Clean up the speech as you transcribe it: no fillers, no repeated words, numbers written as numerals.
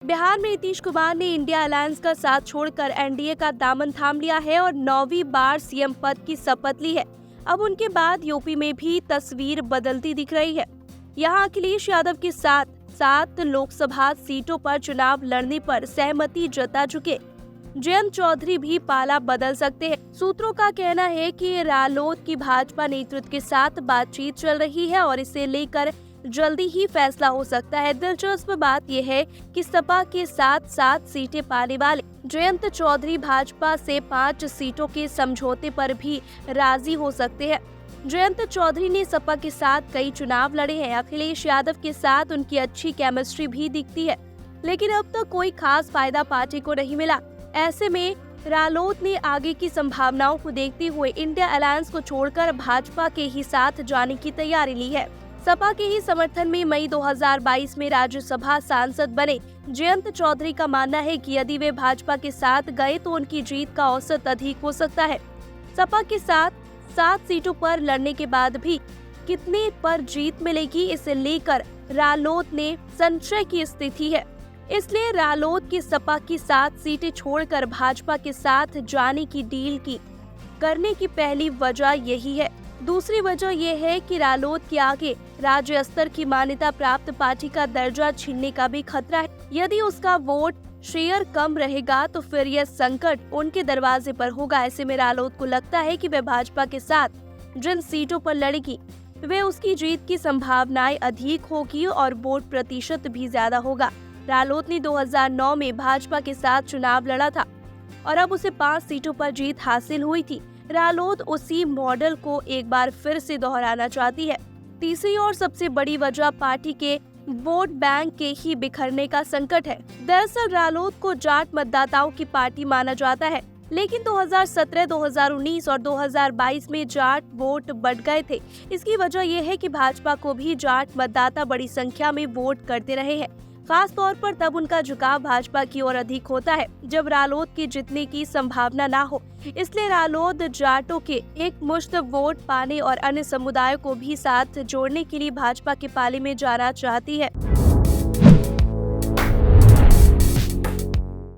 बिहार में नीतीश कुमार ने India alliance का साथ छोड़कर एनडीए का दामन थाम लिया है और 9वीं बार सीएम पद की शपथ ली है। अब उनके बाद यूपी में भी तस्वीर बदलती दिख रही है। यहाँ अखिलेश यादव के साथ 7 लोकसभा सीटों पर चुनाव लड़ने पर सहमति जता चुके जयंत चौधरी भी पाला बदल सकते हैं। सूत्रों का कहना है कि रालोद की भाजपा नेतृत्व के साथ बातचीत चल रही है और इसे लेकर जल्दी ही फैसला हो सकता है। दिलचस्प बात यह है कि सपा के साथ 7 सीटें पाने वाले जयंत चौधरी भाजपा से 5 सीटों के समझौते पर भी राजी हो सकते हैं। जयंत चौधरी ने सपा के साथ कई चुनाव लड़े हैं। अखिलेश यादव के साथ उनकी अच्छी केमिस्ट्री भी दिखती है, लेकिन अब तक कोई खास फायदा पार्टी को नहीं मिला। ऐसे में रालोद ने आगे की संभावनाओं को देखते हुए इंडिया अलायंस को छोड़कर भाजपा के ही साथ जाने की तैयारी ली है। सपा के ही समर्थन में मई 2022 में राज्यसभा सांसद बने जयंत चौधरी का मानना है कि यदि वे भाजपा के साथ गए तो उनकी जीत का औसत अधिक हो सकता है। सपा के साथ 7 सीटों पर लड़ने के बाद भी कितने पर जीत मिलेगी, इसे लेकर रालोद ने संशय की स्थिति है। इसलिए रालोद की सपा की 7 सीटें छोड़कर भाजपा के साथ जाने की डील करने की पहली वजह यही है। दूसरी वजह यह है कि रालोद के आगे राज्य स्तर की मान्यता प्राप्त पार्टी का दर्जा छीनने का भी खतरा है। यदि उसका वोट शेयर कम रहेगा तो फिर यह संकट उनके दरवाजे पर होगा। ऐसे में रालोद को लगता है कि वे भाजपा के साथ जिन सीटों पर लड़ेगी वे उसकी जीत की संभावनाएं अधिक होगी और वोट प्रतिशत भी ज्यादा होगा। रालोद ने 2009 में भाजपा के साथ चुनाव लड़ा था और अब उसे 5 सीटों पर जीत हासिल हुई थी। रालोद उसी मॉडल को एक बार फिर से दोहराना चाहती है। तीसरी और सबसे बड़ी वजह पार्टी के वोट बैंक के ही बिखरने का संकट है। दरअसल रालोद को जाट मतदाताओं की पार्टी माना जाता है, लेकिन 2017, 2019 और 2022 में जाट वोट बढ़ गए थे। इसकी वजह यह है कि भाजपा को भी जाट मतदाता बड़ी संख्या में वोट करते रहे हैं। खास तौर पर तब उनका झुकाव भाजपा की ओर अधिक होता है जब रालोद के जीतने की संभावना ना हो। इसलिए रालोद जाटों के एक मुश्त वोट पाने और अन्य समुदायों को भी साथ जोड़ने के लिए भाजपा के पाले में जाना चाहती है।